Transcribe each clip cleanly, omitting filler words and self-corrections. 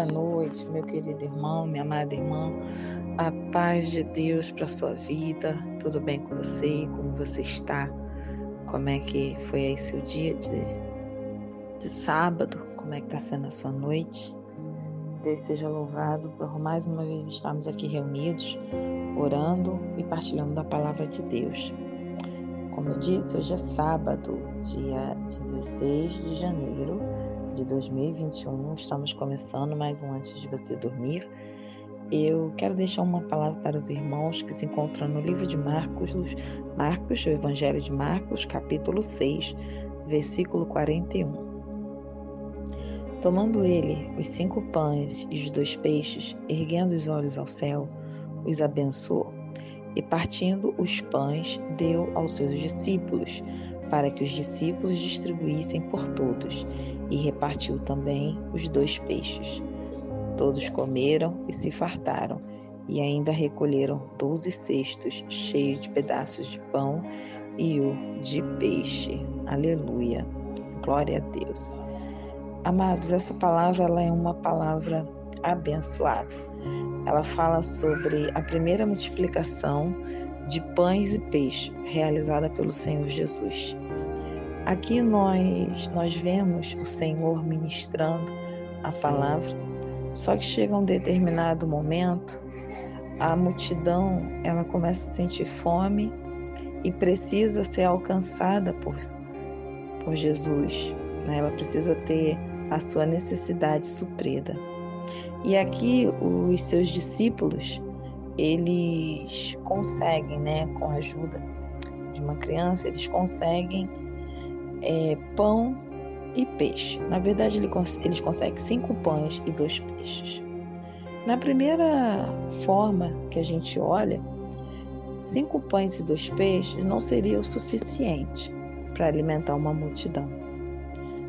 boa noite, meu querido irmão, minha amada irmã. A paz de Deus para sua vida. Tudo bem com você? Como você está? Como é que foi aí seu dia de sábado? Como é que está sendo a sua noite? Deus seja louvado por mais uma vez estarmos aqui reunidos, orando e partilhando da palavra de Deus. Como eu disse, hoje é sábado, dia 16 de janeiro de 2021. Estamos começando mais um Antes de Você Dormir. Eu quero deixar uma palavra para os irmãos que se encontram no livro de Marcos, o Evangelho de Marcos, capítulo 6, versículo 41. Tomando ele os 5 pães e os 2 peixes, erguendo os olhos ao céu, os abençoou. E partindo os pães, deu aos seus discípulos, para que os discípulos distribuíssem por todos, e repartiu também os 2 peixes. Todos comeram e se fartaram, e ainda recolheram 12 cestos cheios de pedaços de pão e o de peixe. Aleluia! Glória a Deus! Amados, essa palavra ela é uma palavra abençoada. Ela fala sobre a primeira multiplicação de pães e peixes realizada pelo Senhor Jesus. Aqui nós vemos o Senhor ministrando a palavra, só que chega um determinado momento, a multidão ela começa a sentir fome e precisa ser alcançada por Jesus, né? Ela precisa ter a sua necessidade suprida. E aqui os seus discípulos, eles conseguem, né, com a ajuda de uma criança, eles conseguem pão e peixe. Na verdade, eles conseguem 5 pães e 2 peixes. Na primeira forma que a gente olha, 5 pães e 2 peixes não seria o suficiente para alimentar uma multidão.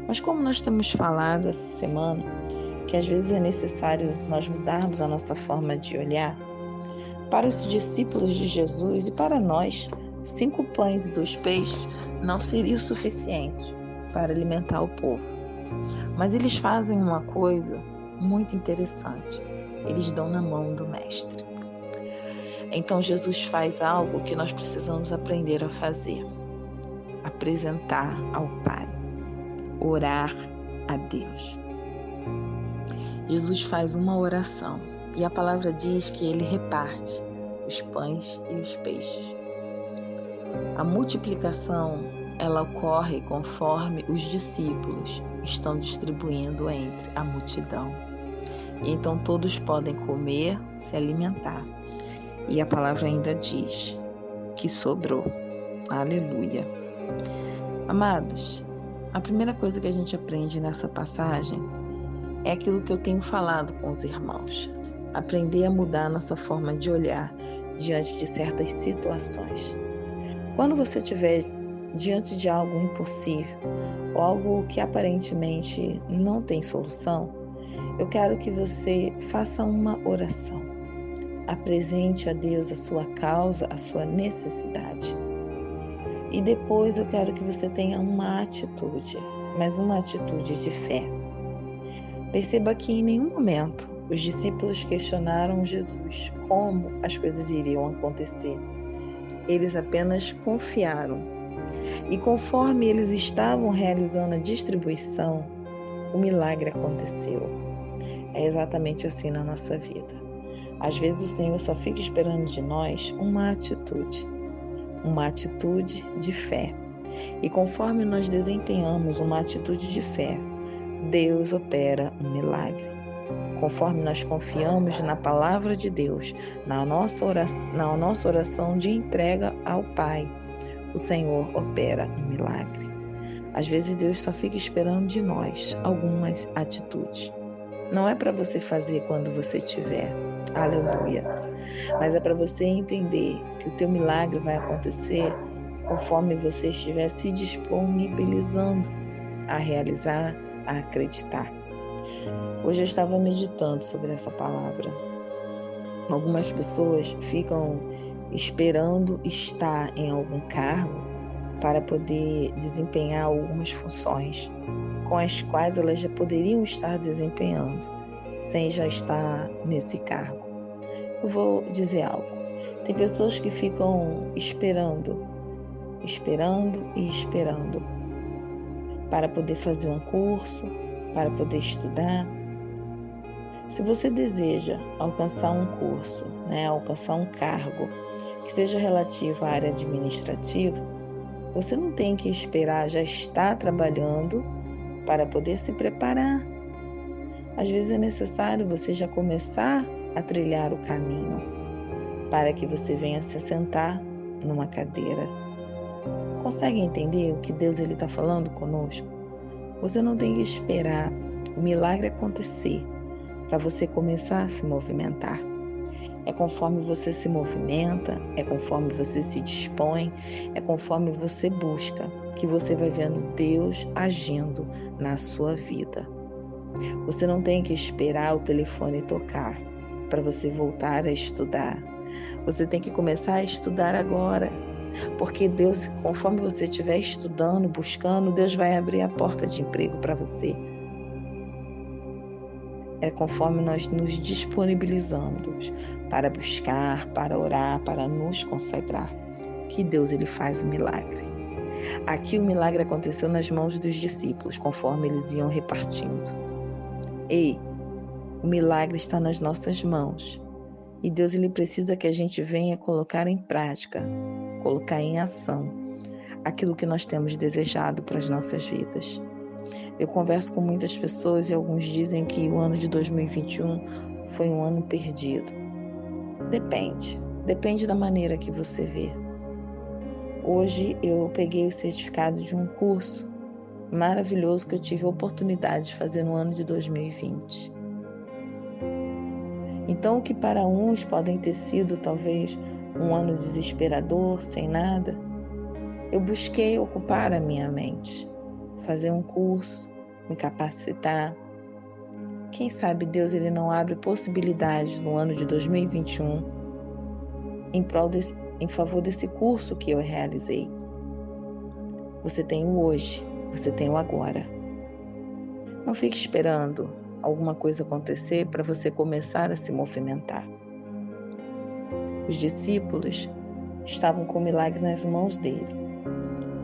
Mas como nós temos falado essa semana, que às vezes é necessário nós mudarmos a nossa forma de olhar, para os discípulos de Jesus e para nós, 5 pães e 2 peixes não seria o suficiente para alimentar o povo. Mas eles fazem uma coisa muito interessante. Eles dão na mão do mestre. Então Jesus faz algo que nós precisamos aprender a fazer. Apresentar ao Pai. Orar a Deus. Jesus faz uma oração e a palavra diz que ele reparte os pães e os peixes. A multiplicação, ela ocorre conforme os discípulos estão distribuindo entre a multidão. E então todos podem comer, se alimentar. E a palavra ainda diz que sobrou. Aleluia. Amados, a primeira coisa que a gente aprende nessa passagem é aquilo que eu tenho falado com os irmãos. Aprender a mudar a nossa forma de olhar diante de certas situações. Quando você estiver diante de algo impossível ou algo que aparentemente não tem solução, eu quero que você faça uma oração. Apresente a Deus a sua causa, a sua necessidade. E depois eu quero que você tenha uma atitude, mas uma atitude de fé. Perceba que em nenhum momento os discípulos questionaram Jesus como as coisas iriam acontecer. Eles apenas confiaram. E conforme eles estavam realizando a distribuição, o milagre aconteceu. É exatamente assim na nossa vida. Às vezes o Senhor só fica esperando de nós uma atitude de fé. E conforme nós desempenhamos uma atitude de fé, Deus opera um milagre. Conforme nós confiamos na palavra de Deus, na nossa oração de entrega ao Pai, o Senhor opera um milagre. Às vezes Deus só fica esperando de nós algumas atitudes. Não é para você fazer quando você tiver, aleluia, mas é para você entender que o teu milagre vai acontecer conforme você estiver se disponibilizando a realizar, a acreditar. Hoje eu estava meditando sobre essa palavra. Algumas pessoas ficam esperando estar em algum cargo para poder desempenhar algumas funções com as quais elas já poderiam estar desempenhando, sem já estar nesse cargo. Eu vou dizer algo. Tem pessoas que ficam esperando e esperando para poder fazer um curso, para poder estudar. Se você deseja alcançar um curso, alcançar um cargo que seja relativo à área administrativa, você não tem que esperar já estar trabalhando para poder se preparar. Às vezes é necessário você já começar a trilhar o caminho para que você venha se sentar numa cadeira. Consegue entender o que Deus está falando conosco? Você não tem que esperar o milagre acontecer para você começar a se movimentar. É conforme você se movimenta, é conforme você se dispõe, é conforme você busca, que você vai vendo Deus agindo na sua vida. Você não tem que esperar o telefone tocar para você voltar a estudar. Você tem que começar a estudar agora, porque Deus, conforme você estiver estudando, buscando, Deus vai abrir a porta de emprego para você. É conforme nós nos disponibilizamos para buscar, para orar, para nos consagrar, que Deus faz o milagre. Aqui o milagre aconteceu nas mãos dos discípulos, conforme eles iam repartindo. Ei, o milagre está nas nossas mãos. E Deus precisa que a gente venha colocar em prática, colocar em ação aquilo que nós temos desejado para as nossas vidas. Eu converso com muitas pessoas e alguns dizem que o ano de 2021 foi um ano perdido. Depende da maneira que você vê. Hoje eu peguei o certificado de um curso maravilhoso que eu tive a oportunidade de fazer no ano de 2020. Então, o que para uns podem ter sido talvez um ano desesperador, sem nada, eu busquei ocupar a minha mente, fazer um curso, me capacitar. Quem sabe Deus não abre possibilidades no ano de 2021 em favor desse curso que eu realizei. Você tem o hoje, você tem o agora. Não fique esperando alguma coisa acontecer para você começar a se movimentar. Os discípulos estavam com o milagre nas mãos dele.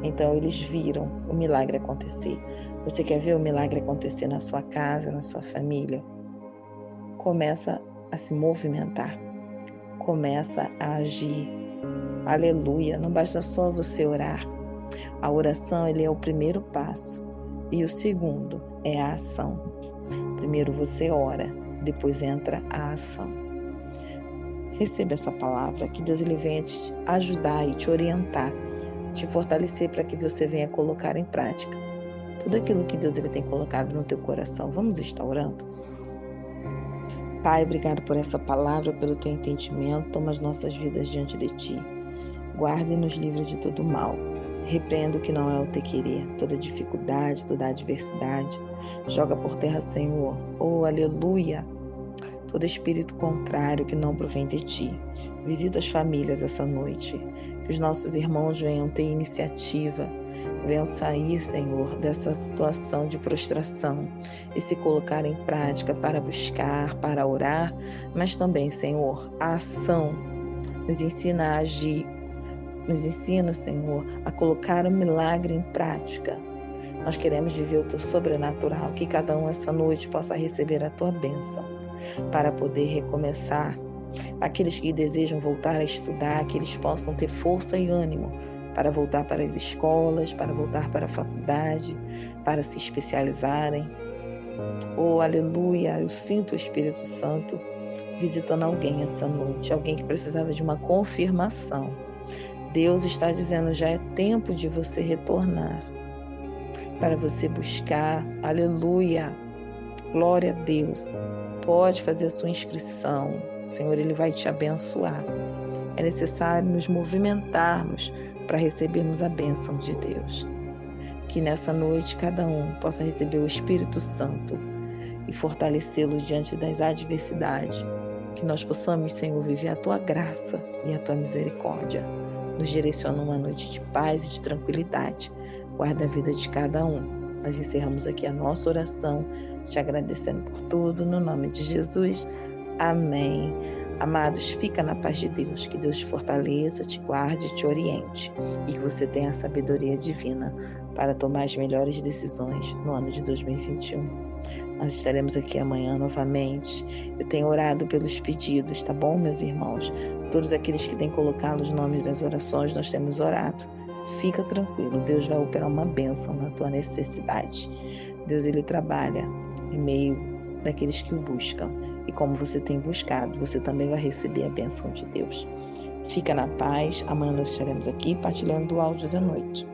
Então eles viram o milagre acontecer. Você quer ver o milagre acontecer na sua casa, na sua família? Começa a se movimentar. Começa a agir. Aleluia! Não basta só você orar. A oração é o primeiro passo. E o segundo é a ação. Primeiro você ora, depois entra a ação. Receba essa palavra, que Deus venha te ajudar e te orientar, te fortalecer para que você venha colocar em prática tudo aquilo que Deus tem colocado no teu coração. Vamos estar orando? Pai, obrigado por essa palavra, pelo teu entendimento. Toma as nossas vidas diante de ti. Guarda e nos livra de todo mal. Repreenda o que não é o teu querer, toda dificuldade, toda adversidade. Joga por terra, Senhor. Oh, aleluia! Todo espírito contrário que não provém de ti. Visita as famílias essa noite. Que os nossos irmãos venham ter iniciativa, venham sair, Senhor, dessa situação de prostração e se colocar em prática para buscar, para orar, mas também, Senhor, a ação nos ensina a agir, nos ensina, Senhor, a colocar o milagre em prática. Nós queremos viver o teu sobrenatural, que cada um essa noite possa receber a tua bênção para poder recomeçar. Aqueles que desejam voltar a estudar, que eles possam ter força e ânimo para voltar para as escolas, para voltar para a faculdade, para se especializarem. Oh, aleluia! Eu sinto o Espírito Santo visitando alguém essa noite, alguém que precisava de uma confirmação. Deus está dizendo, já é tempo de você retornar, para você buscar. Aleluia! Glória a Deus. Pode fazer a sua inscrição. O Senhor, vai te abençoar. É necessário nos movimentarmos para recebermos a bênção de Deus. Que nessa noite cada um possa receber o Espírito Santo e fortalecê-lo diante das adversidades. Que nós possamos, Senhor, viver a tua graça e a tua misericórdia. Nos direciona uma noite de paz e de tranquilidade. Guarda a vida de cada um. Nós encerramos aqui a nossa oração, te agradecendo por tudo, no nome de Jesus. Amém. Amados, fica na paz de Deus, que Deus te fortaleça, te guarde, te oriente e que você tenha a sabedoria divina para tomar as melhores decisões no ano de 2021. Nós estaremos aqui amanhã novamente. Eu tenho orado pelos pedidos, tá bom, meus irmãos? Todos aqueles que têm colocado os nomes das orações, nós temos orado. Fica tranquilo, Deus vai operar uma bênção na tua necessidade. Deus, ele trabalha em meio daqueles que o buscam. E como você tem buscado, você também vai receber a bênção de Deus. Fica na paz. Amanhã nós estaremos aqui partilhando o áudio da noite.